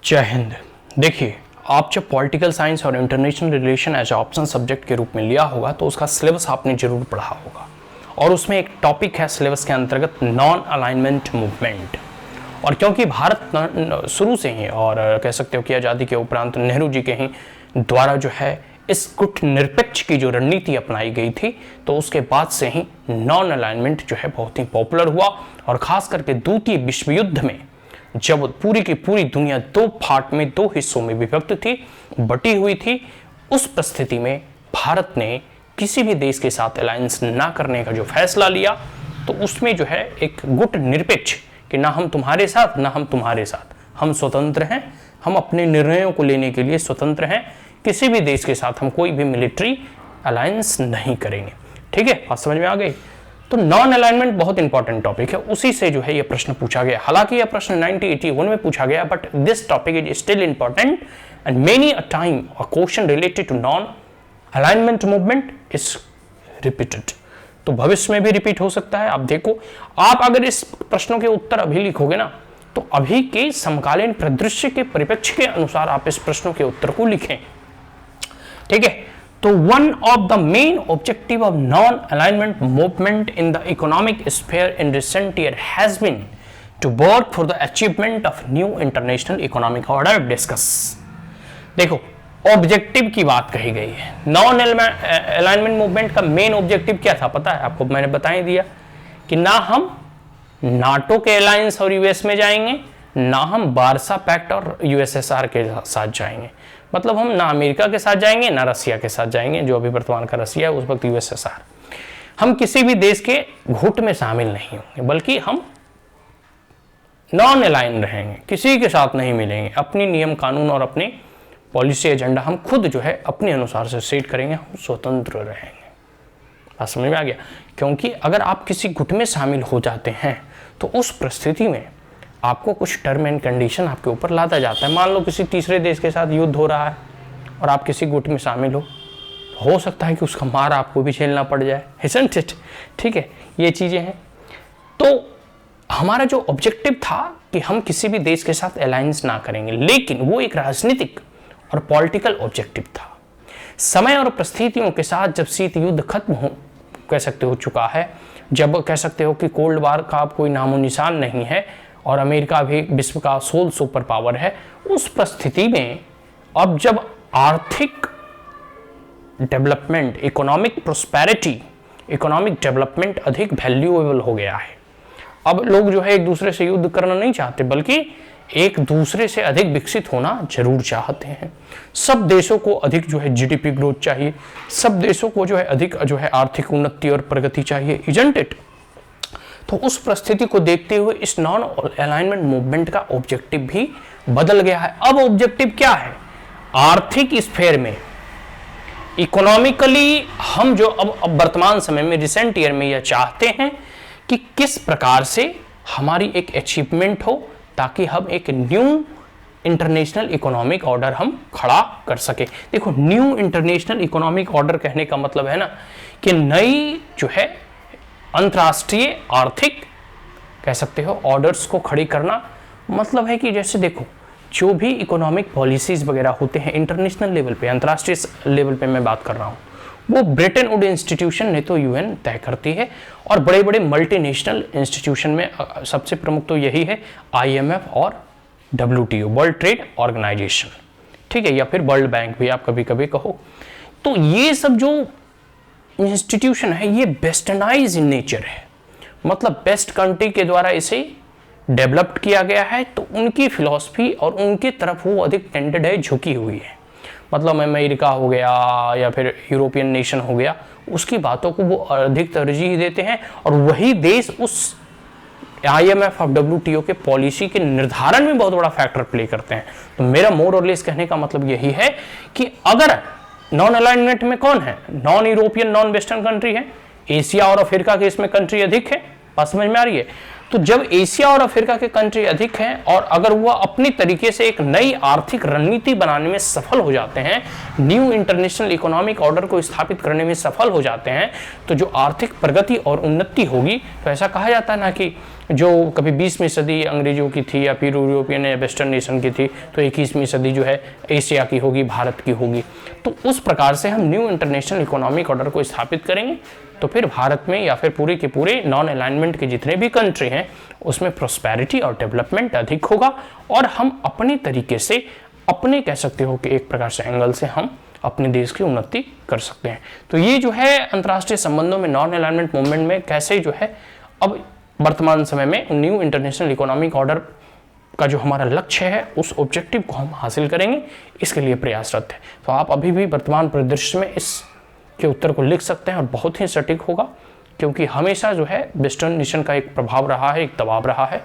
जय हिंद। देखिए, आप जब पॉलिटिकल साइंस और international relation as option subject के रूप में लिया होगा तो उसका सिलेबस आपने जरूर पढ़ा होगा और उसमें एक टॉपिक है सिलेबस के अंतर्गत नॉन अलाइनमेंट मूवमेंट। और क्योंकि भारत शुरू से ही और कह सकते हो कि आज़ादी के उपरांत नेहरू जी के ही द्वारा जो है इस गुट निरपेक्ष की जो रणनीति अपनाई गई थी, तो उसके बाद से ही नॉन अलाइनमेंट जो है बहुत ही पॉपुलर हुआ। और खास करके द्वितीय विश्व युद्ध में जब पूरी की पूरी दुनिया दो पार्ट में, दो हिस्सों में विभक्त थी, बटी हुई थी, उस परिस्थिति में भारत ने किसी भी देश के साथ अलायंस ना करने का जो फैसला लिया, तो उसमें जो है एक गुट निरपेक्ष कि ना हम तुम्हारे साथ ना हम तुम्हारे साथ, हम स्वतंत्र हैं, हम अपने निर्णयों को लेने के लिए स्वतंत्र हैं, किसी भी देश के साथ हम कोई भी मिलिट्री अलायंस नहीं करेंगे। ठीक है, बात समझ में आ गई। तो नॉन अलाइनमेंट बहुत इंपॉर्टेंट टॉपिक है, उसी से जो है ये प्रश्न पूछा गया। हालांकि यह प्रश्न 1981 में पूछा गया, but this topic is still important and many a time a question related to non alignment movement is repeated. तो भविष्य में भी रिपीट हो सकता है। आप देखो, आप अगर इस प्रश्नों के उत्तर अभी लिखोगे ना, तो अभी के समकालीन परिदृश्य के परिप्रेक्ष्य के अनुसार आप इस प्रश्नों के उत्तर को लिखें। ठीक है, तो one of the main objective of non-alignment movement in the economic sphere in recent year has been to work for the achievement of new international economic order discuss। देखो, ऑब्जेक्टिव की बात कही गई है। नॉन अलाइनमेंट मूवमेंट का main objective क्या था पता है आपको? मैंने बता ही दिया कि ना हम नाटो के अलायंस और यूएस में जाएंगे, ना हम वारसा पैक्ट और यूएसएसआर के साथ जाएंगे। मतलब हम ना अमेरिका के साथ जाएंगे ना रसिया के साथ जाएंगे, जो अभी वर्तमान का रसिया है, उस वक्त यूएसएसआर। हम किसी भी देश के गुट में शामिल नहीं होंगे, बल्कि हम नॉन अलाइन रहेंगे, किसी के साथ नहीं मिलेंगे। अपनी नियम कानून और अपनी पॉलिसी एजेंडा हम खुद जो है अपने अनुसार से सेट करेंगे, हम स्वतंत्र रहेंगे। बात समझ में आ गया? क्योंकि अगर आप किसी गुट में शामिल हो जाते हैं तो उस परिस्थिति में आपको कुछ टर्म एंड कंडीशन आपके ऊपर लादा जाता है। मान लो किसी तीसरे देश के साथ युद्ध हो रहा है और आप किसी गुट में शामिल हो सकता है कि उसका मार आपको भी झेलना पड़ जाए, isn't it? ठीक है, ये चीज़ें हैं। तो हमारा जो ऑब्जेक्टिव था कि हम किसी भी देश के साथ अलायंस ना करेंगे, लेकिन वो एक राजनीतिक और पॉलिटिकल ऑब्जेक्टिव था। समय और परिस्थितियों के साथ जब शीत युद्ध खत्म हो चुका है, जब कह सकते हो कि कोल्ड वार का अब कोई नामो निशान नहीं है और अमेरिका भी विश्व का सोल सुपर पावर है, उस परिस्थिति में अब जब आर्थिक development, economic prosperity, economic development अधिक वैल्यूएबल हो गया है। अब लोग जो है एक दूसरे से युद्ध करना नहीं चाहते, बल्कि एक दूसरे से अधिक विकसित होना जरूर चाहते हैं। सब देशों को अधिक जो है जीडीपी ग्रोथ चाहिए, सब देशों को जो है अधिक जो है आर्थिक उन्नति और प्रगति चाहिए, इजंट इट? तो उस परिस्थिति को देखते हुए इस नॉन अलाइनमेंट मूवमेंट का ऑब्जेक्टिव भी बदल गया है। अब ऑब्जेक्टिव क्या है? आर्थिक स्फेयर में इकोनॉमिकली हम जो अब वर्तमान समय में रिसेंट ईयर में यह चाहते हैं कि किस प्रकार से हमारी एक अचीवमेंट हो, ताकि हम एक न्यू इंटरनेशनल इकोनॉमिक ऑर्डर हम खड़ा कर सके। देखो, न्यू इंटरनेशनल इकोनॉमिक ऑर्डर कहने का मतलब है ना कि नई जो है अंतर्राष्ट्रीय आर्थिक कह सकते हो ऑर्डर्स को खड़ी करना। मतलब है कि जैसे देखो, जो भी इकोनॉमिक पॉलिसीज वगैरह होते हैं इंटरनेशनल लेवल पे, अंतर्राष्ट्रीय लेवल पे मैं बात कर रहा हूँ, वो ब्रिटेन वुड इंस्टीट्यूशन ने तो यूएन तय करती है, और बड़े बड़े मल्टीनेशनल इंस्टीट्यूशन में सबसे प्रमुख तो यही है आईएमएफ और डब्ल्यूटीओ, वर्ल्ड ट्रेड ऑर्गेनाइजेशन। ठीक है, या फिर वर्ल्ड बैंक भी आप कभी कभी कहो। तो ये सब जो इंस्टीट्यूशन है ये वेस्टर्नाइज इन नेचर है, मतलब वेस्ट कंट्री के द्वारा इसे डेवलप्ड किया गया है, तो उनकी फिलॉसफी और उनकी तरफ वो अधिक टेंडेड है, झुकी हुई है। मतलब अमेरिका हो गया या फिर यूरोपियन नेशन हो गया, उसकी बातों को वो अधिक तरजीह देते हैं, और वही देश उस आईएमएफ और डब्ल्यूटीओ के पॉलिसी के निर्धारण में बहुत बड़ा फैक्टर प्ले करते हैं। तो मेरा मोर और लेस कहने का मतलब यही है कि अगर नॉन अलाइनमेंट में कौन है? Non European, non western country है। एशिया और अफ्रीका के इसमें कंट्री अधिक है। बात समझ में आ रही है? तो जब एशिया और अफ्रीका के कंट्री अधिक हैं और अगर वह अपनी तरीके से एक नई आर्थिक रणनीति बनाने में सफल हो जाते हैं, न्यू इंटरनेशनल इकोनॉमिक ऑर्डर को स्थापित करने में सफल हो जाते हैं, तो जो आर्थिक प्रगति और उन्नति होगी, तो ऐसा कहा जाता है ना कि जो कभी 20वीं सदी अंग्रेजों की थी या फिर यूरोपियन या वेस्टर्न नेशन की थी, तो 21वीं सदी जो है एशिया की होगी, भारत की होगी। तो उस प्रकार से हम न्यू इंटरनेशनल इकोनॉमिक ऑर्डर को स्थापित करेंगे, तो फिर भारत में या फिर पूरे के पूरे नॉन अलाइनमेंट के जितने भी कंट्री हैं उसमें प्रोस्पेरिटी और डेवलपमेंट अधिक होगा, और हम अपने तरीके से, अपने कह सकते हो कि एक प्रकार से एंगल से हम अपने देश की उन्नति कर सकते हैं। तो ये जो है अंतर्राष्ट्रीय संबंधों में नॉन अलाइनमेंट मूवमेंट में कैसे जो है अब वर्तमान समय में न्यू इंटरनेशनल इकोनॉमिक ऑर्डर का जो हमारा लक्ष्य है उस ऑब्जेक्टिव को हम हासिल करेंगे, इसके लिए प्रयासरत है। तो आप अभी भी वर्तमान परिदृश्य में इस के उत्तर को लिख सकते हैं और बहुत ही सटीक होगा, क्योंकि हमेशा जो है वेस्टर्न नेशन का एक प्रभाव रहा है, एक दबाव रहा है,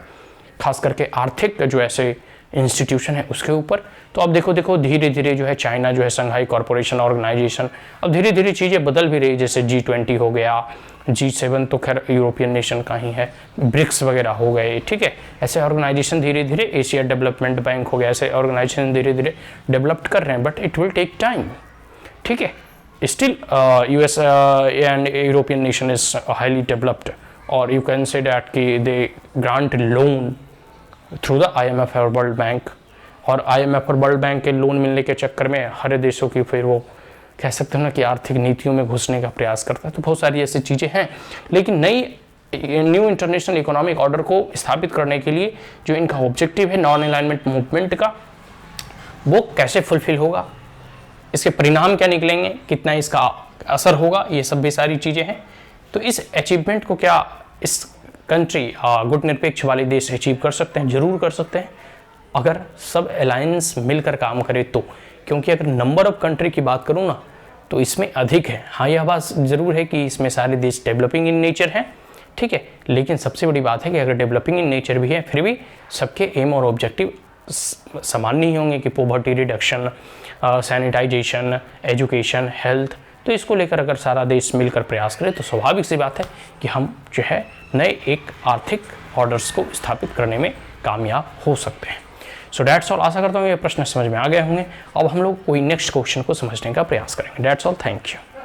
खास करके आर्थिक जो ऐसे इंस्टीट्यूशन है उसके ऊपर। तो अब देखो धीरे धीरे जो है चाइना जो है संघाई कॉरपोरेशन ऑर्गेनाइजेशन, अब धीरे धीरे चीज़ें बदल भी रही, जैसे G20 हो गया, G7 तो खैर यूरोपियन नेशन का ही है, ब्रिक्स वगैरह हो गए, ठीक है। ऐसे ऑर्गेनाइजेशन धीरे धीरे, एशिया डेवलपमेंट बैंक हो गया, ऐसे ऑर्गेनाइजेशन धीरे धीरे डेवलप कर रहे हैं, but it will take time, ठीक है। Still, US and European nation is highly developed, or you can say that कि they grant loan through the IMF और वर्ल्ड बैंक, और IMF और वर्ल्ड बैंक के लोन मिलने के चक्कर में हर देशों की फिर वो कह सकते हो ना कि आर्थिक नीतियों में घुसने का प्रयास करता है। तो बहुत सारी ऐसी चीज़ें हैं, लेकिन नई न्यू इंटरनेशनल इकोनॉमिक ऑर्डर को स्थापित करने के लिए जो इनका ऑब्जेक्टिव है नॉन अलाइनमेंट मूवमेंट का, वो कैसे फुलफिल होगा, इसके परिणाम क्या निकलेंगे, कितना इसका असर होगा, ये सब भी सारी चीज़ें हैं। तो इस अचीवमेंट को क्या इस कंट्री गुट निरपेक्ष वाले देश अचीव कर सकते हैं? जरूर कर सकते हैं, अगर सब अलायंस मिलकर काम करे तो। क्योंकि अगर नंबर ऑफ कंट्री की बात करूँ ना तो इसमें अधिक है। हाँ, यह बात जरूर है कि इसमें सारे देश डेवलपिंग इन नेचर हैं, ठीक है, लेकिन सबसे बड़ी बात है कि अगर डेवलपिंग इन नेचर भी है फिर भी सबके एम और ऑब्जेक्टिव समान नहीं होंगे कि poverty reduction, sanitization, education, health. तो इसको लेकर अगर सारा देश मिलकर प्रयास करे तो स्वाभाविक सी बात है कि हम जो है नए एक आर्थिक ऑर्डर्स को स्थापित करने में कामयाब हो सकते हैं। सो डैट्स ऑल। आशा करता हूँ ये प्रश्न समझ में आ गए होंगे। अब हम लोग कोई नेक्स्ट क्वेश्चन को समझने का प्रयास करेंगे। That's all, thank you.